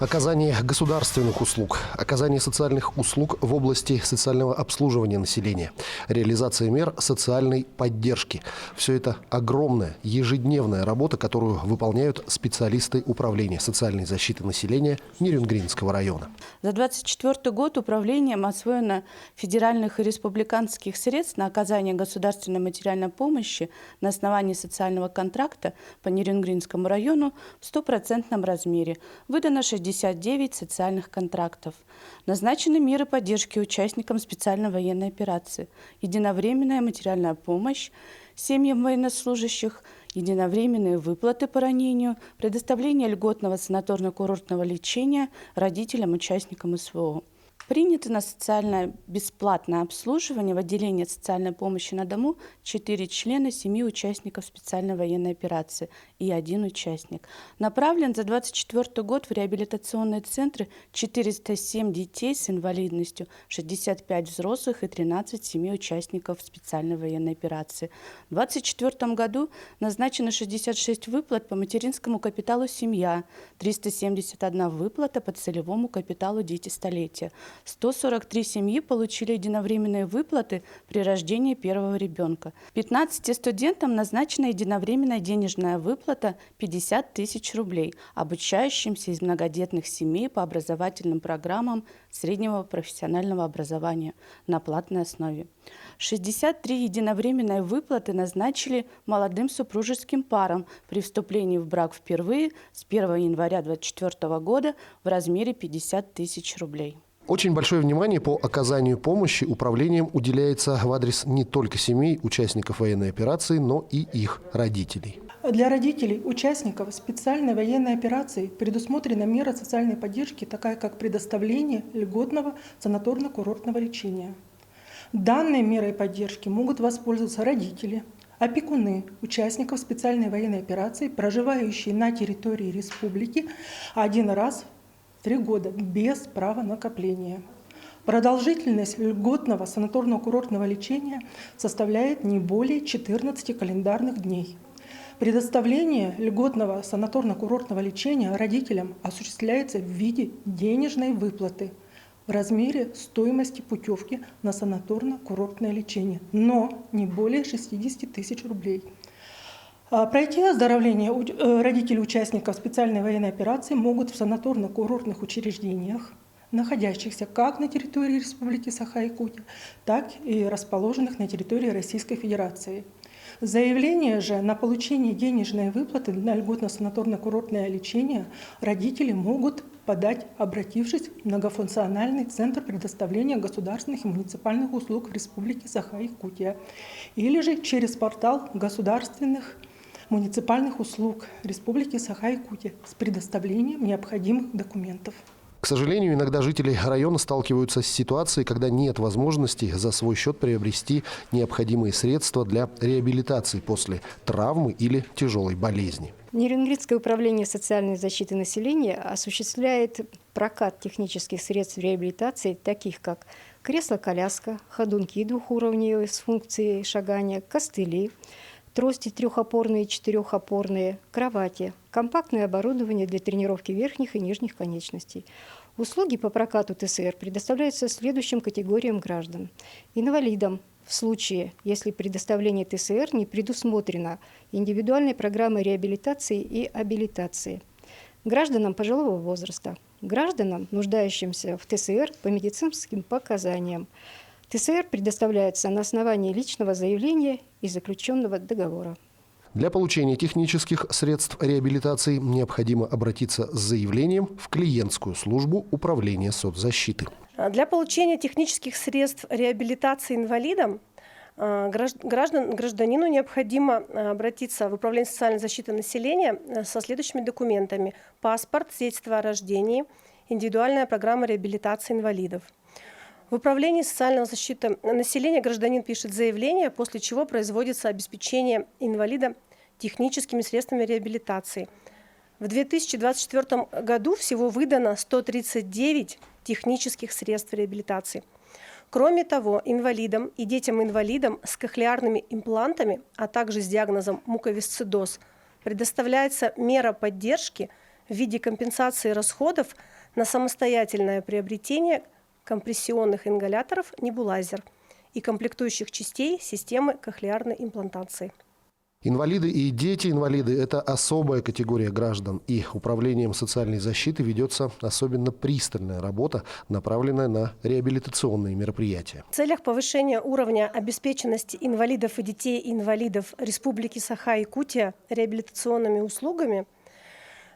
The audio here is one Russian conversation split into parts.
Оказание государственных услуг, оказание социальных услуг в области социального обслуживания населения, реализация мер социальной поддержки. Все это огромная ежедневная работа, которую выполняют специалисты Управления социальной защиты населения Нерюнгринского района. За 2024 год управлением освоено федеральных и республиканских средств на оказание государственной материальной помощи на основании социального контракта по Нерюнгринскому району в 100% размере. Выдано 69 социальных контрактов. Назначены меры поддержки участникам специальной военной операции. Единовременная материальная помощь семьям военнослужащих, единовременные выплаты по ранению, предоставление льготного санаторно-курортного лечения родителям, участникам СВО. Принято на социальное бесплатное обслуживание в отделении социальной помощи на дому 4 члена семьи участников специальной военной операции и 1 участник. Направлен за 2024 год в реабилитационные центры 407 детей с инвалидностью, 65 взрослых и 13 семей участников специальной военной операции. В 2024 году назначено 66 выплат по материнскому капиталу «Семья», 371 выплата по целевому капиталу «Дети столетия». 143 семьи получили единовременные выплаты при рождении первого ребенка. 15 студентам назначена единовременная денежная выплата 50 тысяч рублей, обучающимся из многодетных семей по образовательным программам среднего профессионального образования на платной основе. 63 единовременные выплаты назначили молодым супружеским парам при вступлении в брак впервые с 1 января 2024 года в размере 50 тысяч рублей. Очень большое внимание по оказанию помощи управлением уделяется в адрес не только семей участников военной операции, но и их родителей. Для родителей участников специальной военной операции предусмотрена мера социальной поддержки, такая как предоставление льготного санаторно-курортного лечения. Данной мерой поддержки могут воспользоваться родители, опекуны участников специальной военной операции, проживающие на территории республики один раз в 3 года без права накопления. Продолжительность льготного санаторно-курортного лечения составляет не более 14 календарных дней. Предоставление льготного санаторно-курортного лечения родителям осуществляется в виде денежной выплаты в размере стоимости путевки на санаторно-курортное лечение, но не более 60 тысяч рублей. Пройти оздоровление родители участников специальной военной операции могут в санаторно-курортных учреждениях, находящихся как на территории Республики Саха-Якутия, так и расположенных на территории Российской Федерации. Заявление же на получение денежной выплаты на льготно-санаторно-курортное лечение родители могут подать, обратившись в многофункциональный центр предоставления государственных и муниципальных услуг в Республике Саха-Якутия или же через портал государственных муниципальных услуг Республики Саха-Якутия с предоставлением необходимых документов. К сожалению, иногда жители района сталкиваются с ситуацией, когда нет возможности за свой счет приобрести необходимые средства для реабилитации после травмы или тяжелой болезни. Нерюнгринское управление социальной защиты населения осуществляет прокат технических средств реабилитации, таких как кресло-коляска, ходунки двухуровневые с функцией шагания, костыли, трости трехопорные и четырехопорные, кровати, компактное оборудование для тренировки верхних и нижних конечностей. Услуги по прокату ТСР предоставляются следующим категориям граждан. Инвалидам в случае, если предоставление ТСР не предусмотрено индивидуальной программой реабилитации и абилитации. Гражданам пожилого возраста, гражданам, нуждающимся в ТСР по медицинским показаниям. ТСР предоставляется на основании личного заявления и заключенного договора. Для получения технических средств реабилитации необходимо обратиться с заявлением в клиентскую службу Управления соцзащиты. Для получения технических средств реабилитации инвалидам гражданину необходимо обратиться в Управление социальной защиты населения со следующими документами: паспорт, свидетельство о рождении, индивидуальная программа реабилитации инвалидов. В Управлении социальной защиты населения гражданин пишет заявление, после чего производится обеспечение инвалида техническими средствами реабилитации. В 2024 году всего выдано 139 технических средств реабилитации. Кроме того, инвалидам и детям-инвалидам с кохлеарными имплантами, а также с диагнозом муковисцидоз, предоставляется мера поддержки в виде компенсации расходов на самостоятельное приобретение компрессионных ингаляторов «Небулайзер» и комплектующих частей системы кохлеарной имплантации. Инвалиды и дети-инвалиды – это особая категория граждан, и Управлением социальной защиты ведется особенно пристальная работа, направленная на реабилитационные мероприятия. В целях повышения уровня обеспеченности инвалидов и детей-инвалидов Республики Саха-Якутия реабилитационными услугами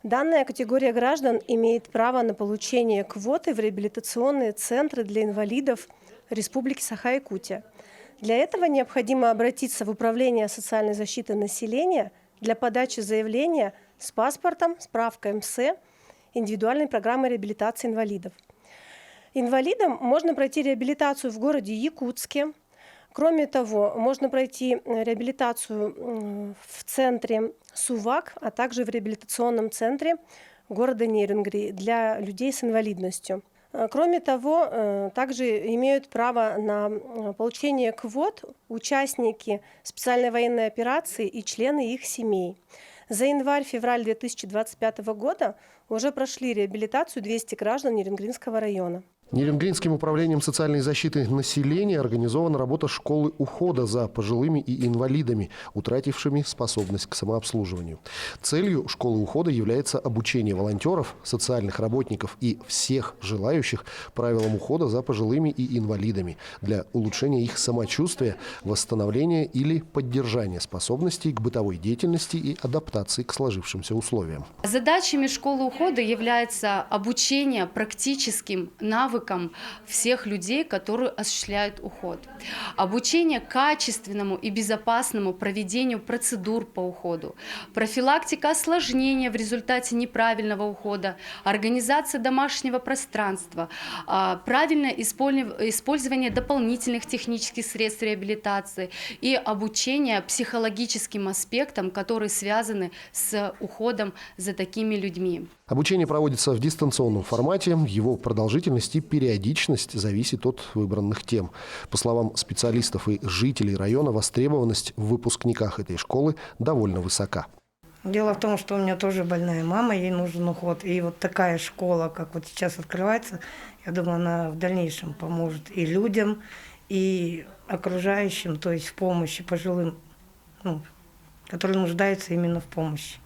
данная категория граждан имеет право на получение квоты в реабилитационные центры для инвалидов Республики Саха-Якутия. Для этого необходимо обратиться в Управление социальной защиты населения для подачи заявления с паспортом, справкой МСЭ, индивидуальной программой реабилитации инвалидов. Инвалидам можно пройти реабилитацию в городе Якутске. Кроме того, можно пройти реабилитацию в центре Сувак, а также в реабилитационном центре города Нерюнгри для людей с инвалидностью. Кроме того, также имеют право на получение квот участники специальной военной операции и члены их семей. За январь-февраль 2025 года уже прошли реабилитацию 200 граждан Нерюнгринского района. Нерюнгринским управлением социальной защиты населения организована работа школы ухода за пожилыми и инвалидами, утратившими способность к самообслуживанию. Целью школы ухода является обучение волонтеров, социальных работников и всех желающих правилам ухода за пожилыми и инвалидами для улучшения их самочувствия, восстановления или поддержания способностей к бытовой деятельности и адаптации к сложившимся условиям. Задачами школы ухода является обучение практическим навыкам всех людей, которые осуществляют уход. Обучение качественному и безопасному проведению процедур по уходу, профилактика осложнения в результате неправильного ухода, организация домашнего пространства, правильное использование дополнительных технических средств реабилитации и обучение психологическим аспектам, которые связаны с уходом за такими людьми. Обучение проводится в дистанционном формате, его продолжительность и периодичность зависит от выбранных тем. По словам специалистов и жителей района, востребованность в выпускниках этой школы довольно высока. Дело в том, что у меня тоже больная мама, ей нужен уход. И вот такая школа, как вот сейчас открывается, я думаю, она в дальнейшем поможет и людям, и окружающим, то есть в помощи пожилым, которые нуждаются именно в помощи.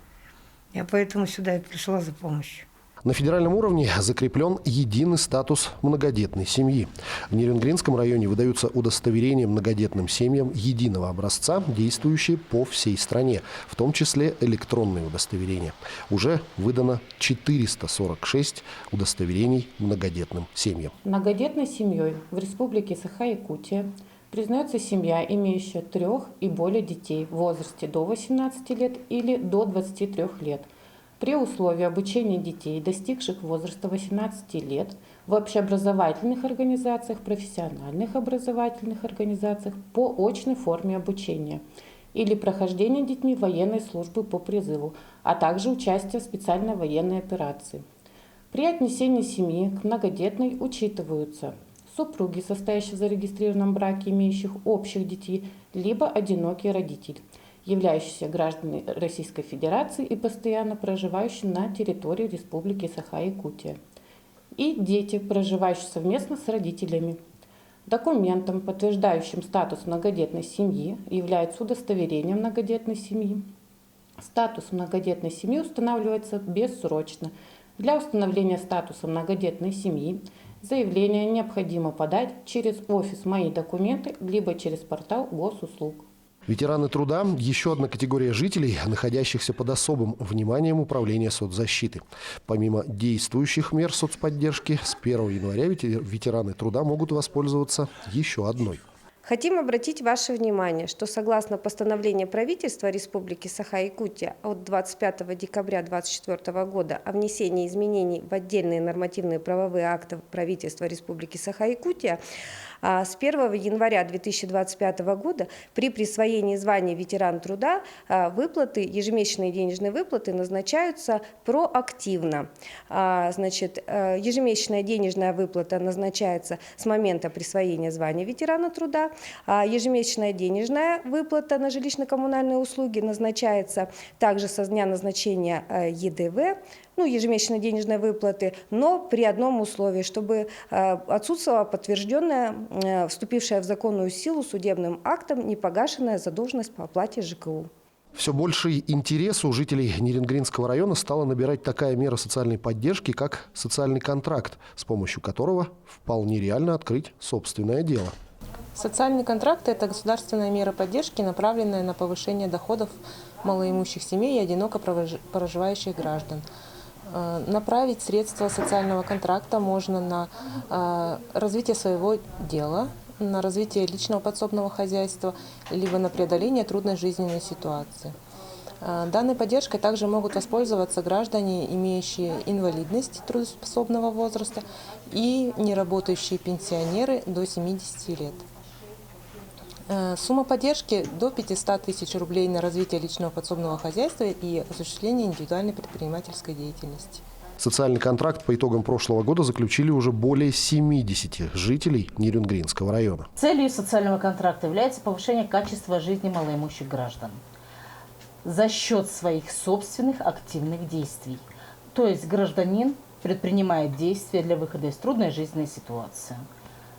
Я поэтому сюда и пришла за помощью. На федеральном уровне закреплен единый статус многодетной семьи. В Нерюнгринском районе выдаются удостоверения многодетным семьям единого образца, действующие по всей стране, в том числе электронные удостоверения. Уже выдано 446 удостоверений многодетным семьям. Многодетной семьей в Республике Саха-Якутия признается семья, имеющая 3 и более детей в возрасте до 18 лет или до 23 лет, при условии обучения детей, достигших возраста 18 лет, в общеобразовательных организациях, профессиональных образовательных организациях по очной форме обучения или прохождения детьми военной службы по призыву, а также участия в специальной военной операции. При отнесении семьи к многодетной учитываются супруги, состоящие в зарегистрированном браке, имеющих общих детей, либо одинокий родитель, являющиеся гражданами Российской Федерации и постоянно проживающие на территории Республики Саха-Якутия, и дети, проживающие совместно с родителями. Документом, подтверждающим статус многодетной семьи, является удостоверение многодетной семьи. Статус многодетной семьи устанавливается бессрочно. Для установления статуса многодетной семьи заявление необходимо подать через офис «Мои документы» либо через портал госуслуг. Ветераны труда – еще одна категория жителей, находящихся под особым вниманием Управления соцзащиты. Помимо действующих мер соцподдержки, с 1 января ветераны труда могут воспользоваться еще одной. Хотим обратить ваше внимание, что согласно постановлению правительства Республики Саха-Якутия от 25 декабря 2024 года о внесении изменений в отдельные нормативные правовые акты правительства Республики Саха-Якутия, С 1 января 2025 года при присвоении звания ветеран труда выплаты, ежемесячные денежные выплаты назначаются проактивно. Значит, ежемесячная денежная выплата назначается с момента присвоения звания ветерана труда, ежемесячная денежная выплата на жилищно-коммунальные услуги назначается также со дня назначения ЕДВ, ежемесячной денежной выплаты, но при одном условии, чтобы отсутствовала подтвержденная, вступившая в законную силу судебным актом непогашенная задолженность по оплате ЖКУ. Все больший интерес у жителей Нерингринского района стала набирать такая мера социальной поддержки, как социальный контракт, с помощью которого вполне реально открыть собственное дело. Социальный контракт – это государственная мера поддержки, направленная на повышение доходов малоимущих семей и одиноко проживающих граждан. Направить средства социального контракта можно на развитие своего дела, на развитие личного подсобного хозяйства, либо на преодоление трудной жизненной ситуации. Данной поддержкой также могут воспользоваться граждане, имеющие инвалидность трудоспособного возраста, и неработающие пенсионеры до 70 лет. Сумма поддержки до 500 тысяч рублей на развитие личного подсобного хозяйства и осуществление индивидуальной предпринимательской деятельности. Социальный контракт по итогам прошлого года заключили уже более 70 жителей Нерингринского района. Целью социального контракта является повышение качества жизни малоимущих граждан за счет своих собственных активных действий. То есть гражданин предпринимает действия для выхода из трудной жизненной ситуации,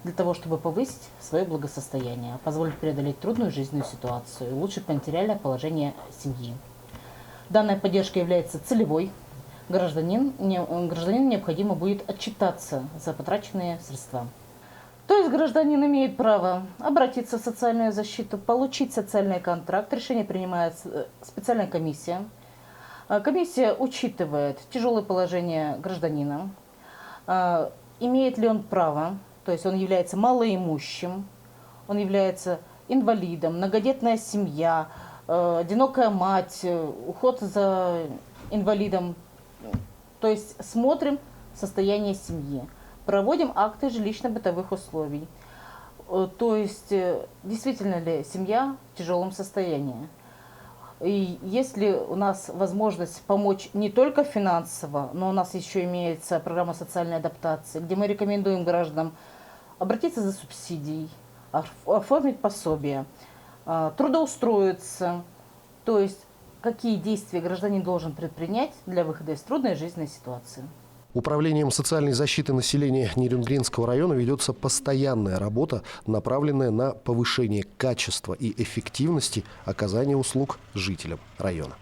для того, чтобы повысить свое благосостояние, позволить преодолеть трудную жизненную ситуацию и улучшить материальное положение семьи. Данная поддержка является целевой. Гражданину необходимо будет отчитаться за потраченные средства. То есть гражданин имеет право обратиться в социальную защиту, получить социальный контракт. Решение принимает специальная комиссия. Комиссия учитывает тяжелое положение гражданина, имеет ли он право, то есть он является малоимущим, он является инвалидом, многодетная семья, одинокая мать, уход за инвалидом. То есть смотрим состояние семьи, проводим акты жилищно-бытовых условий. То есть действительно ли семья в тяжелом состоянии. И есть ли у нас возможность помочь не только финансово, но у нас еще имеется программа социальной адаптации, где мы рекомендуем гражданам обратиться за субсидией, оформить пособие, трудоустроиться. То есть какие действия гражданин должен предпринять для выхода из трудной жизненной ситуации. Управлением социальной защиты населения Нерингринского района ведется постоянная работа, направленная на повышение качества и эффективности оказания услуг жителям района.